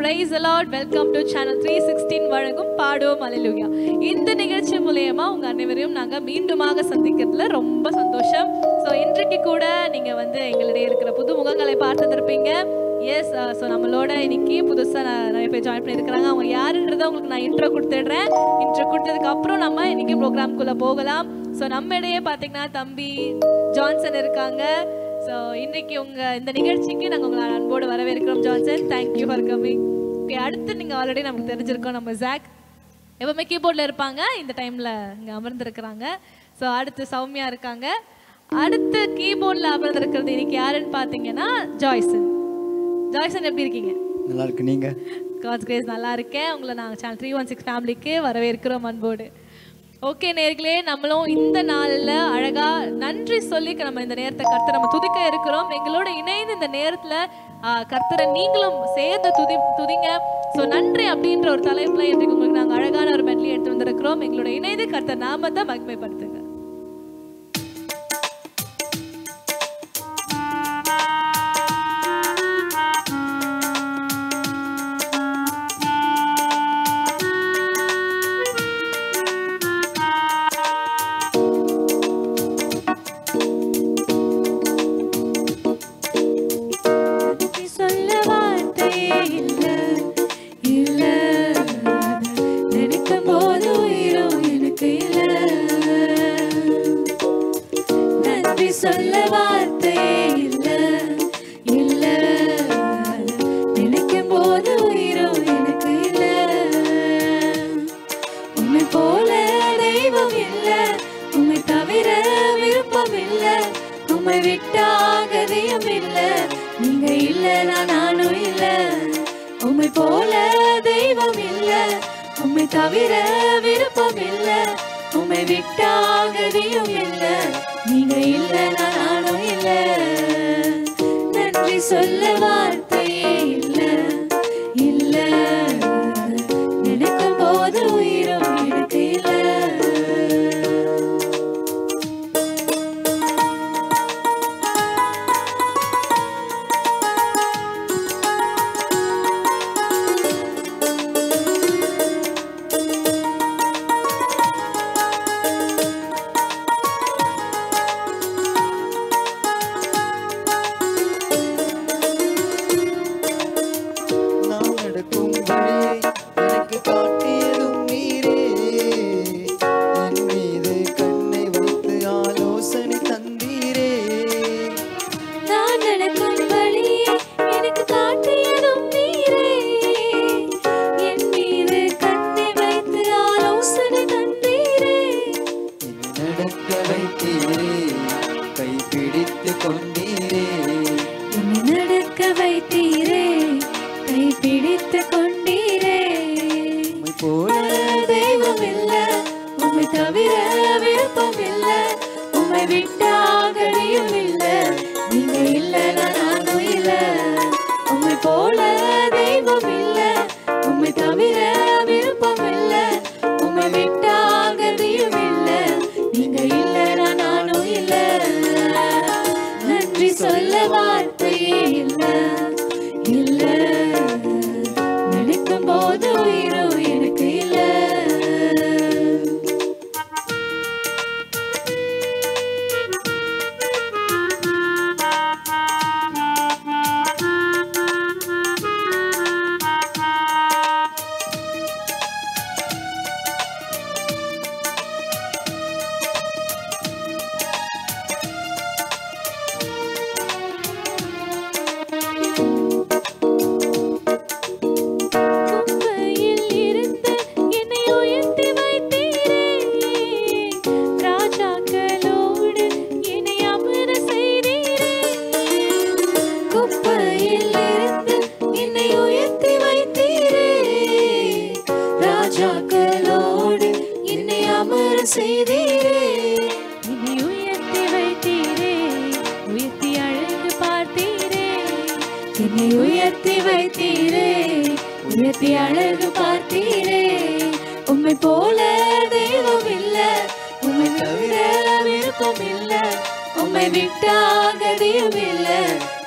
Praise the Lord. Welcome to channel 316 வழங்கும் பாடுவோம் அல்லேலூயா. இந்த நிகழ்ச்சி மூலமா உங்க அனைவரையும் நாங்க மீண்டுமாக சந்திக்கிறதுல ரொம்ப சந்தோஷம். சோ இன்றைக்கு கூட நீங்க எங்களிடையே இருக்கிற புது முகங்களை பார்த்துருப்பீங்க. எஸ், ஸோ நம்மளோட இன்னைக்கு புதுசாக நிறைய பேர் ஜாயின் பண்ணியிருக்கிறாங்க. அவங்க யாருன்றதை உங்களுக்கு நான் இன்ட்ரோ கொடுத்துடுறேன். இன்ட்ரோ கொடுத்ததுக்கு அப்புறம் நம்ம இன்னைக்கு ப்ரோக்ராம்குள்ளே போகலாம். ஸோ நம்ம இடையே பார்த்தீங்கன்னா தம்பி ஜான்சன் இருக்காங்க. ஸோ இன்றைக்கி இந்த நிகழ்ச்சிக்கு நாங்கள் உங்களை அன்போடு வரவேற்கிறோம். Johnson, thank you for coming. Okay, அடுத்து நீங்கள் ஆல்ரெடி நமக்கு தெரிஞ்சிருக்கோம், நம்ம ஜாக் எப்பவுமே கீபோர்டில் இருப்பாங்க, இந்த டைமில் இங்கே அமர்ந்துருக்கிறாங்க. ஸோ அடுத்து சௌமியா இருக்காங்க. அடுத்து கீபோர்டில் அமர்ந்துருக்கிறது இன்னைக்கு யாருன்னு பார்த்தீங்கன்னா ஜாய்சன். ஜாய்சன், எப்படி இருக்கீங்க? நல்லா இருக்கு. நீங்க? காட்ஸ் கிரேஸ் நல்லா இருக்கேன். உங்களை நாங்கள் சேனல் 316 ஃபேமிலிக்கு வரவேற்கிறோம் அன்போடு. ஓகே நேர்களே, நம்மளும் இந்த நாளில் அழகாக நன்றி சொல்லி நம்ம இந்த நேரத்தை கர்த்தரை நம்ம துதிக்க இருக்கிறோம். எங்களோட இணைந்து இந்த நேரத்தில் கர்த்தரை நீங்களும் சேர்ந்து துதிங்க. ஸோ நன்றி அப்படின்ற ஒரு தலைப்பில் இன்றைக்கு உங்களுக்கு நாங்கள் அழகான ஒரு மெட்லி எடுத்து வந்திருக்கிறோம். எங்களோட இணைந்து கர்த்தர் நாமத்தை மகிமைப்படுத்துங்க.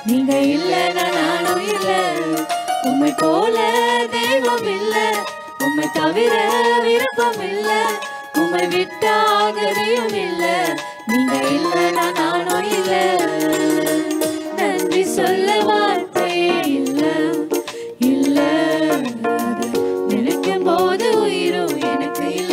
நீங்க இல்ல நானும் இல்ல. உம்மை போல தெய்வம் இல்ல, உம்மை தவிர விருப்பம் இல்ல, உம்மை விட்டாகதையும் இல்ல, நீங்க இல்லைனா நானும் இல்ல. நன்றி சொல்ல வார்த்தையே இல்ல, இல்ல, நினைக்கும் போது உயிரும் எனக்கு இல்ல.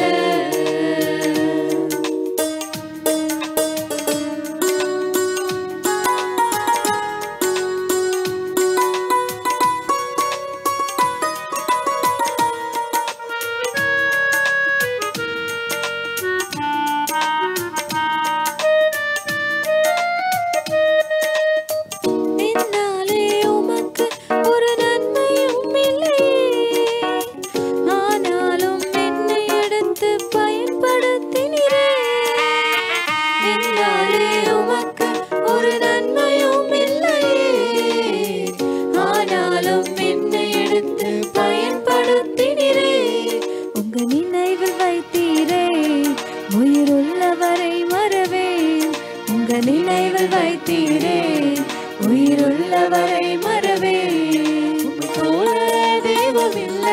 நினைவில் வைத்தீரே, உயிருள்ளவரை மறவே. உம்மை போல தெய்வம் இல்ல,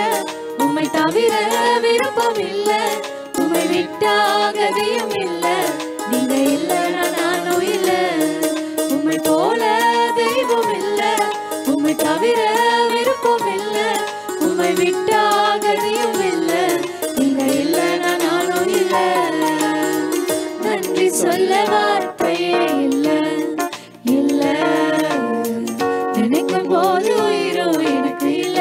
உம்மை தவிர விருப்பம் இல்ல, உம்மை விட்டாகதையும் இல்ல, நீங்க இல்லைனா நானும் இல்ல. உம்மை போல தெய்வம் இல்ல, உம்மை தவிர விருப்பம் இல்ல, உம்மை விட்டாகதையும் இல்ல, நீங்க இல்லைனா நானும் இல்ல. நன்றி சொல்ல வார்த்தையே இல்ல, இல்ல, நினைக்கும் போது உயிரும் எனக்கு இல்ல.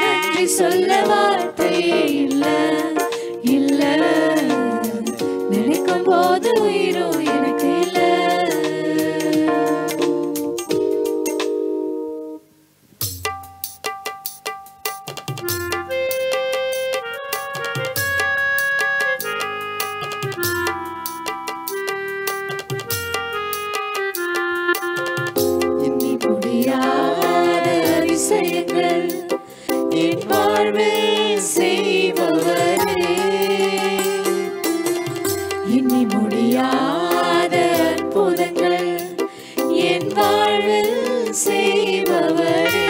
நன்றி சொல்ல வார்த்தையே இல்ல, இல்ல, நினைக்கும் போது உயிரும் எனக்கு இல்ல. அதிசயங்கள் என் வாழ்வில் செய்பவரே, எண்ணி முடியாத அற்புதங்கள் என் வாழ்வில் செய்பவரே,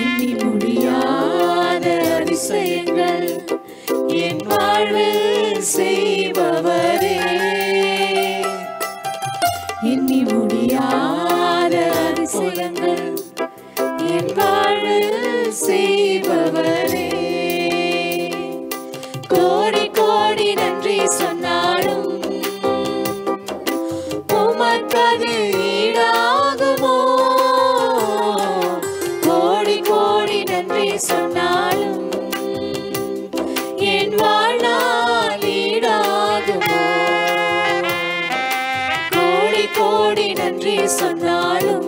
எண்ணி முடியாத அதிசயங்கள் என் வாழ்வில் செய்பவரே, எண்ணி முடியாத அதிசயங்கள் என் வாழ்வில் செய்பவரே. கோடி கோடி நன்றி சொன்னாலும் உமக்கது ஈடாகுமோ? கோடி கோடி நன்றி சொன்னாலும் என் வாழ்நாள் ஈடாகுமோ? கோடி கோடி நன்றி சொன்னாலும்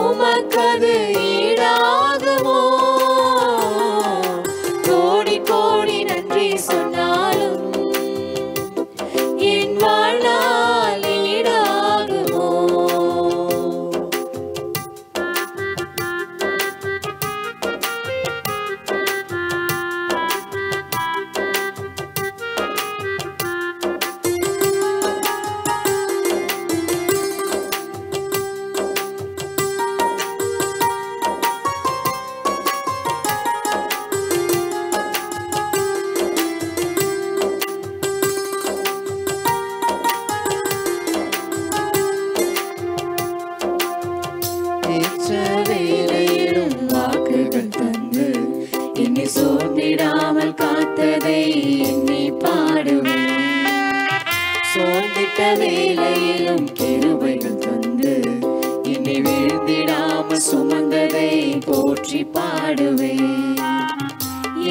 உமக்கது ஈடாகுமோ? கோடி கோடி நன்றி சொன்னாலும் என் வாழ்நாள் ஈடாகுமோ? வேலையிலும் வாக்குகள் தந்து என்னை சோர்ந்திடாமல் காத்ததை எண்ணி பாடுவேன். சோர்ந்திட்ட வேலையிலும் கிருபைகள் தந்து என்னை வீழ்ந்திடாமல் சுமந்ததை போற்றி பாடுவேன்.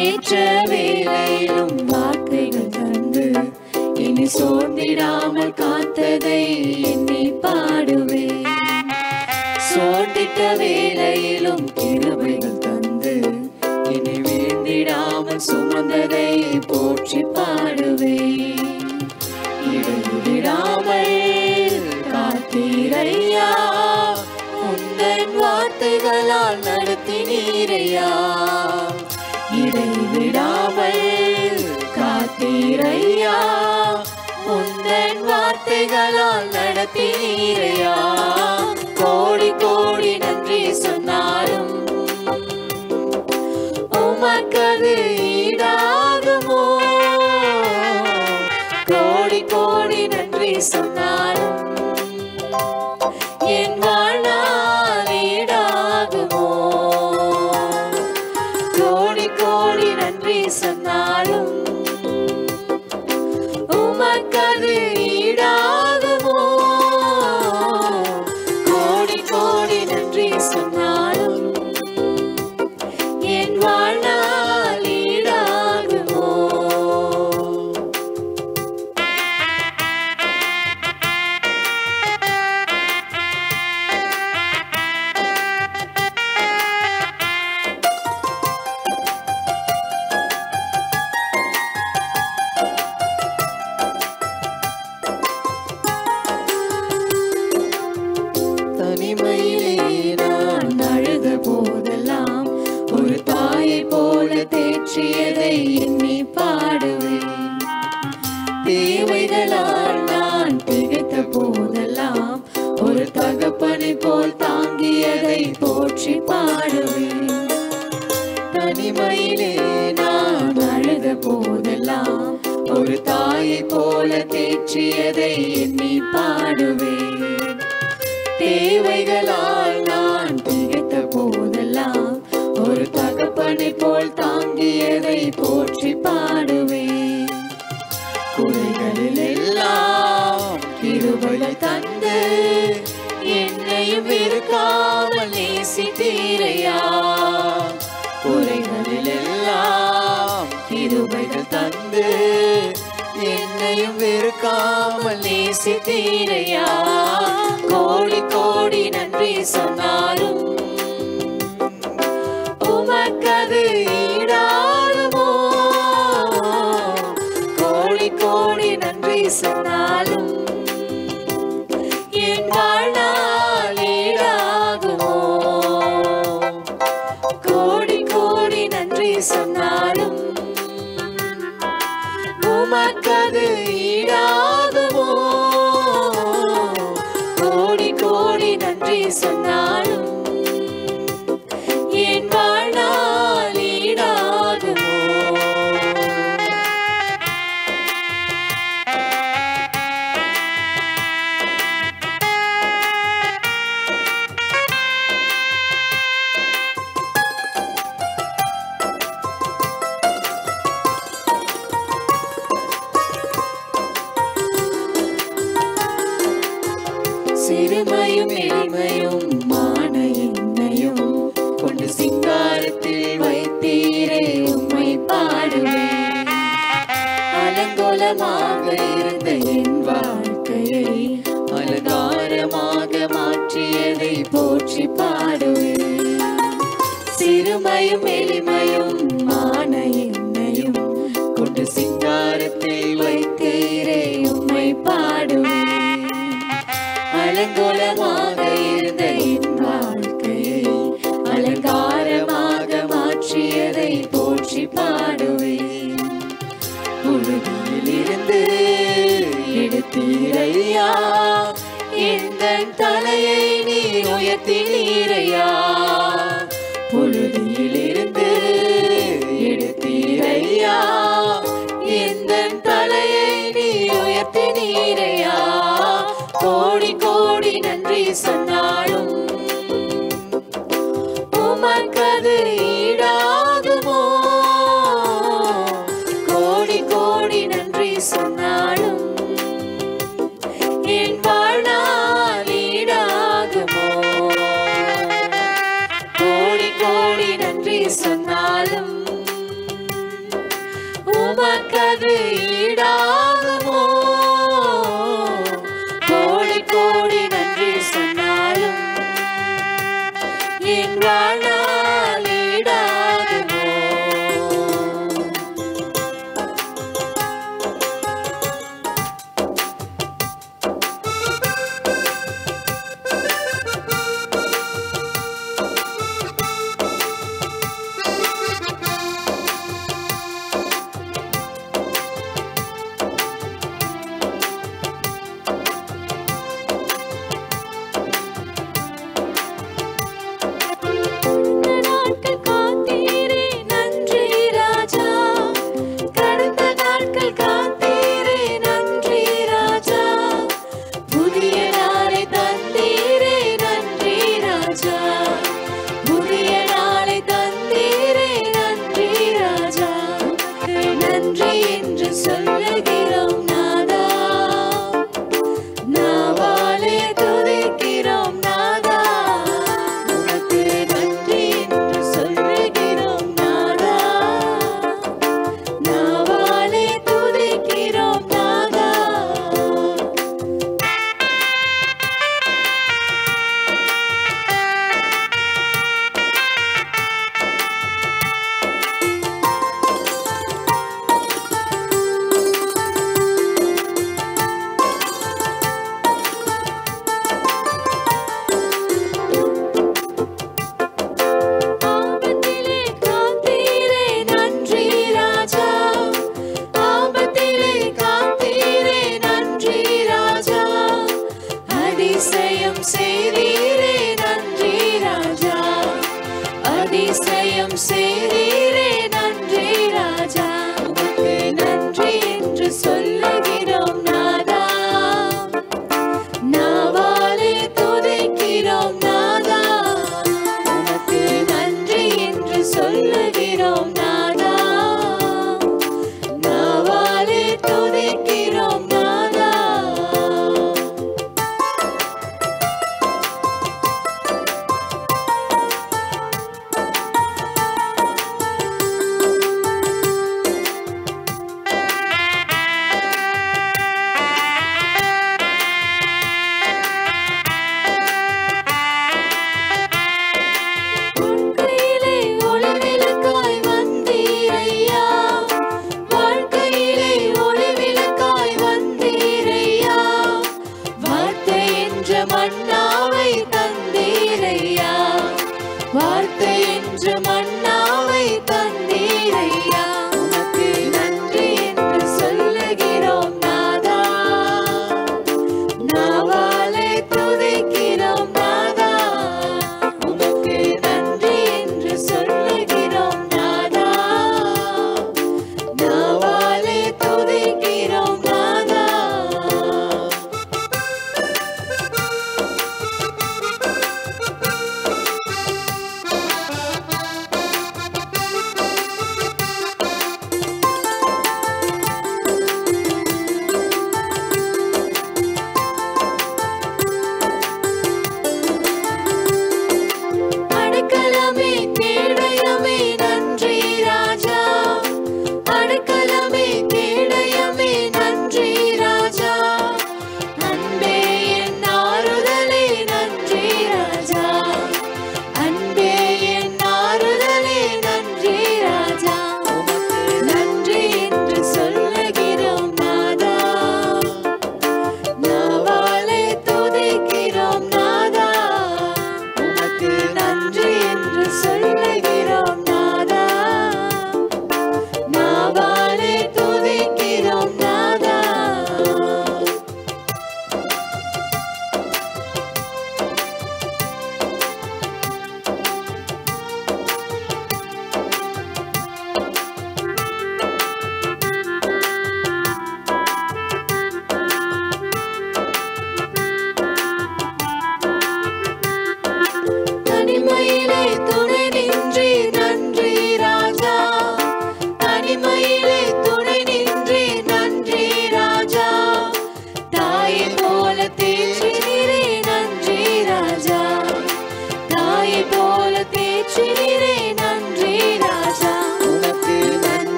ஏற்ற வேலையிலும் வாக்குகள் தந்து என்னை சோர்ந்திடாமல் காத்ததை எண்ணி பாடுவேன். சோர்ந்திட்ட வேலையிலும் கிருபைகள் தந்து என்னை வீழ்ந்திடாமல் சுமந்ததை போற்றி பாடுவேன். இடைவிடாமல் காத்தீரையா, உந்தன் வார்த்தைகளால் நடத்தினீரையா. இடைவிடாமல் காத்தீரையா, உந்தன் வார்த்தை வார்த்தைகளால் நடத்தினீரையா. கோடி கோடி நன்றி சொன்னாலும் உமக்கது ஈடாகுமோ? கோடி கோடி நன்றி சொன்னாலும் என் வாழ்நாள் ஈடாகுமோ? கோடி கோடி நன்றி சொன்னாலும் உமக்கது ஈடாகுமோ? கோடி கோடி நன்றி சொன்னாலும் என் வாழ்நாள் ஈடாகுமோ? தனிமையிலே நான் அழுத போதெல்லாம் ஒரு தாயை போல தேற்றியதை எண்ணி பாடுவேன். தேவைகளால் நான் திகைத்த போதெல்லாம் ஒரு தகப்பனை போல் தாங்கியதை போற்றி பாடுவேன். தனிமையிலே நான் அழுத போதெல்லாம் ஒரு தாயை போல தேற்றியதை எண்ணி பாடுவேன். தேவைகளால் நான் திகைத்த போதெல்லாம் ஒரு தகப்பனை போல் தாங்கியதை போற்றி பாடுவேன். குறைகளில் எல்லாம் கிருபைகள் தந்து என்னையும் வெறுக்காமல் நேசித்தீரையா. குறைகளில் எல்லாம் கிருபைகள் தந்து என்னையும் வெறுக்காமல் நேசித்தீரையா. கோடி கோடி நன்றி சொன்னாலும் உமக்கது ஈடாகுமோ? கோடி கோடி நன்றி சொன்னாலும் என் வாழ்நாள் ஈடாகுமோ? கோடி கோடி நன்றி சொன்னாலும் உமக்கது ஈடாகுமோ? கோடி கோடி நன்றி சொன்னாலும் என் வாழ்நாள் ஈடாகுமோ? சிறுமையும் எளிமையும் மான என்னையும் கொண்டு சிங்காரத்தில் வைத்தீரே உம்மை பாடுவேன். அலங்கோலமாக இருந்த என் வாழ்க்கையை அலங்காரமாக மாற்றியதை போற்றி பாடுவேன். சிறுமையும் எளிமையும் மான என்னையும் கொண்டு சிங்காரத்தில் வைத்தீரே உம்மை பாடுவேன். அலங்கோலமாக இருந்த என் வாழ்க்கையை அலங்காரமாக மாற்றியதை போற்றி பாடுவேன். புழுதியில் இருந்து எடுத்தீரையா, எந்தன் தலையை நீ உயர்த்தினீரையா. புழுதியில் இருந்து எடுத்தீரையா, எந்தன் தலையை நீ உயர்த்தினீரையா. கோடி கோடி நன்றி சொன்னாலும் உமக்கது ஈடாகுமோ? கோடி கோடி நன்றி சொன்னாலும் என் வாழ்நாள் ஈடாகுமோ? கோடி கோடி நன்றி சொன்னாலும் உமக்கது ஈடாகுமோ? கோடி கோடி நன்றி சொன்னாலும் என் வாழ்நாள் ஈடாகுமோ?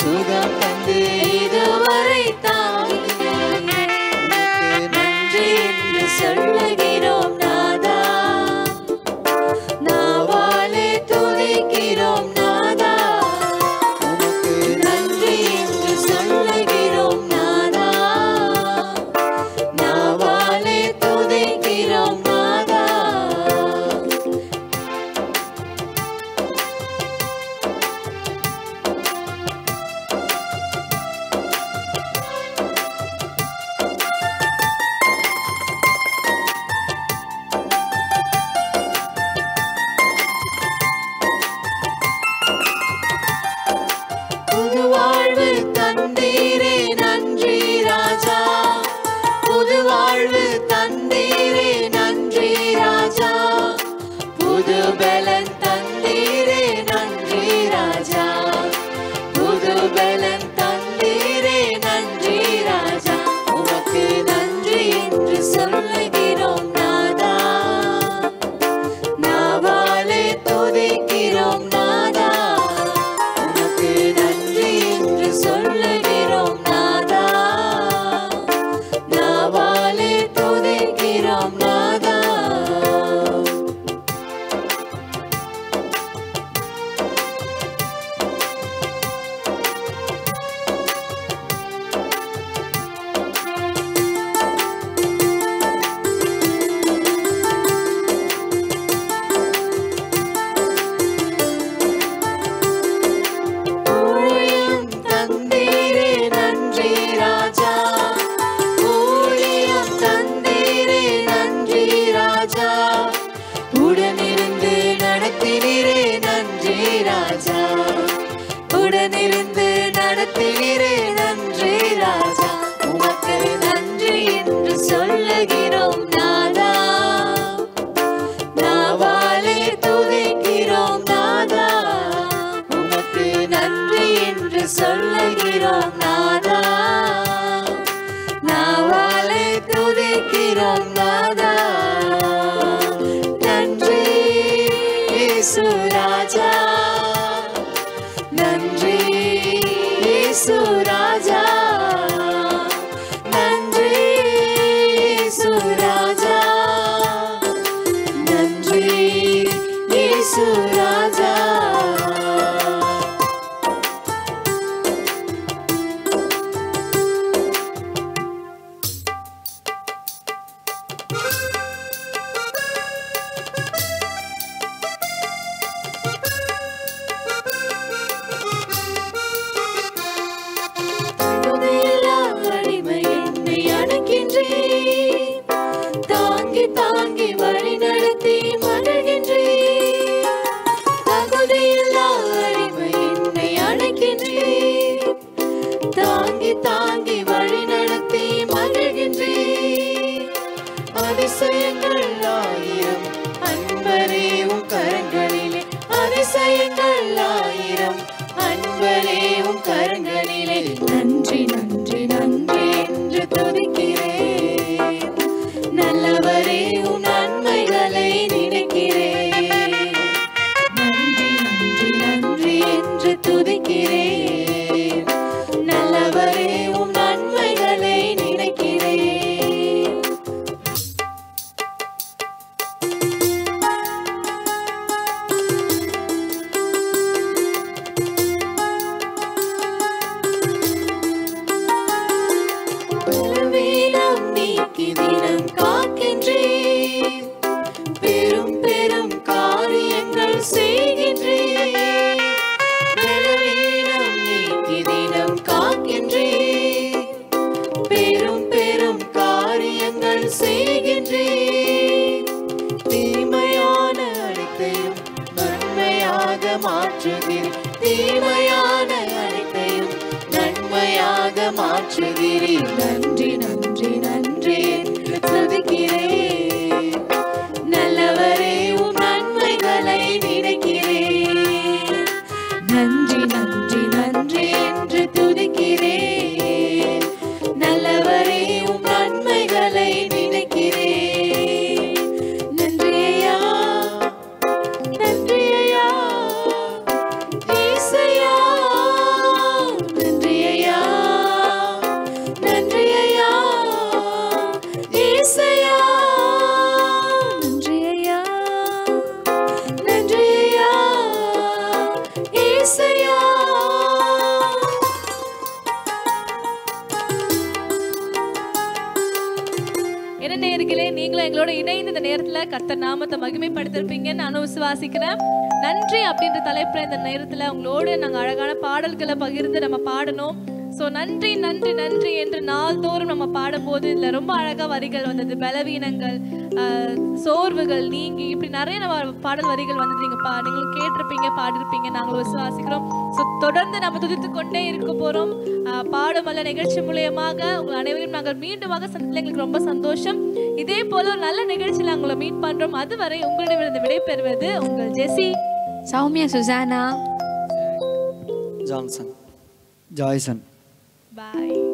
சுகம் தந்து இதுவரை தாங்கினீர். உமக்கு நன்றி என்று சொல்லுகிறோம் நாதா. நாவாலே துதிக்கிறோம் நாதா. உமக்கு நன்றி என்று சொல்லுகிறோம் நாதா. நாவாலே துதிக்கிறோம் நாதா. புது வாழ்வு தந்தீரே நன்றி ராஜா. புது வாழ்வு தந்தீரே நன்றி ராஜா. புது பலன் தந்தீரே நன்றி ராஜா. புது பலன் தந்தீரே நன்றி ராஜா. உமக்கு நன்றி என்று சொல்லுகிறோம் நாதா. நாவாலே துதிக்கிறோம் நாதா. உமக்கு நன்றி என்று சொல்லுகிறோம் நாதா. நாவாலே துதிக்கிறோம் நாதா. ஊழியம் தந்தீரே நன்றி ராஜா. ஊழியம் தந்தீரே நன்றி ராஜா. உடனிருந்து நடத்தினீரே நன்றி ராஜா. உடனிருந்து நடத்தினீரே நன்றி ராஜா. உமக்கு நன்றி என்று சொல்லுகிறோம் நாதா. நாவாலே துதிக்கிறோம் நாதா. உமக்கு நன்றி என்று சொல்லுகிறோம் நாதா. நாவாலே துதிக்கிறோம் நாதா. நன்றி இயேசு ராஜா. நன்றி இயேசு ராஜா. நன்றி இயேசு ராஜா. நன்றி இயேசு ராஜா. தகுதியில்லா அடிமை என்னை அணைக்கின்றீர். தாங்கி தாங்கி வழி நடத்தி மகிழ்கின்றீர். தகுதியில்லா அடிமை என்னை அணைக்கின்றீர். தாங்கி தாங்கி வழி நடத்தி மகிழ்கின்றீர். அதிசயங்கள் ஆயிரம் அன்பரே உம் கரங்களிலே. அதிசயங்கள் ஆயிரம் அன்பரே உம் கரங்களிலே. நன்றி நன்றி நன்றி என்று துதிக்கிறேன். நல்லவரே உம் நன்மைகளை நினைக்கிறேன். நன்றி நன்றி நன்றி என்று துதிக்கிறேன். நல்லவரே உம் நன்மைகளை நினைக்கிறேன். பலவீனம் நீக்கி தினம் காக்கின்றீர். பெரும் பெரும் காரியங்கள் செய்கின்றீர். பலவீனம் நீக்கி தினம் காக்கின்றீர். பெரும் பெரும் காரியங்கள் செய்கின்றீர். தீமையான அனைத்தையும் நன்மையாக மாற்றுகிறீர். தீமையான அனைத்தையும் நன்மையாக மாற்றுகிறீர். நன்றி நன்றி நன்றி என்று துதிக்கிறேன். நல்லவரே உம் நன்மைகளை நினைக்கிறேன். நன்றி நன்றி நன்றி என்று துதிக்கிறேன். நல்லவரே உம் நன்மைகளை நினைக்கிறேன். நன்றி ஐயா. நன்றி ஐயா. இயேசையா பிள்ளைகளே, நீங்களும் எங்களோட இணைந்து இந்த நேரத்துல கர்த்தர் நாமத்தை மகிமைப்படுத்திருப்பீங்கன்னு நானும் விசுவாசிக்கிறேன். நன்றி அப்படின்ற தலைப்புல இந்த நேரத்துல உங்களோட நாங்க அழகான பாடல்களை பகிர்ந்து நம்ம பாடணும். ஸோ நன்றி நன்றி நன்றி என்று நாள்தோறும் நம்ம பாடும்போது இதில் ரொம்ப அழகாக வரிகள் வந்தது. பலவீனங்கள், சோர்வுகள் நீங்கி, இப்படி நிறைய நம்ம பாடல் வரிகள் வந்தது. நீங்களும் கேட்டிருப்பீங்க, பாடிருப்பீங்க, நாங்களும் விசுவாசிக்கிறோம். ஸோ தொடர்ந்து நம்ம துதித்து கொண்டே இருக்க போகிறோம். பாடுமல்ல நிகழ்ச்சி மூலியமாக உங்கள் அனைவரையும் நாங்கள் மீண்டுமாக சந்தித்தில் எங்களுக்கு ரொம்ப சந்தோஷம். இதே போல ஒரு நல்ல நிகழ்ச்சியில் உங்களை மீட் பண்ணுறோம். அதுவரை உங்களிடமிருந்து விடைபெறுவது உங்கள் ஜெசி, சௌமியா, சுசானா, ஜான்சன், ஜாய்சன். பாய்.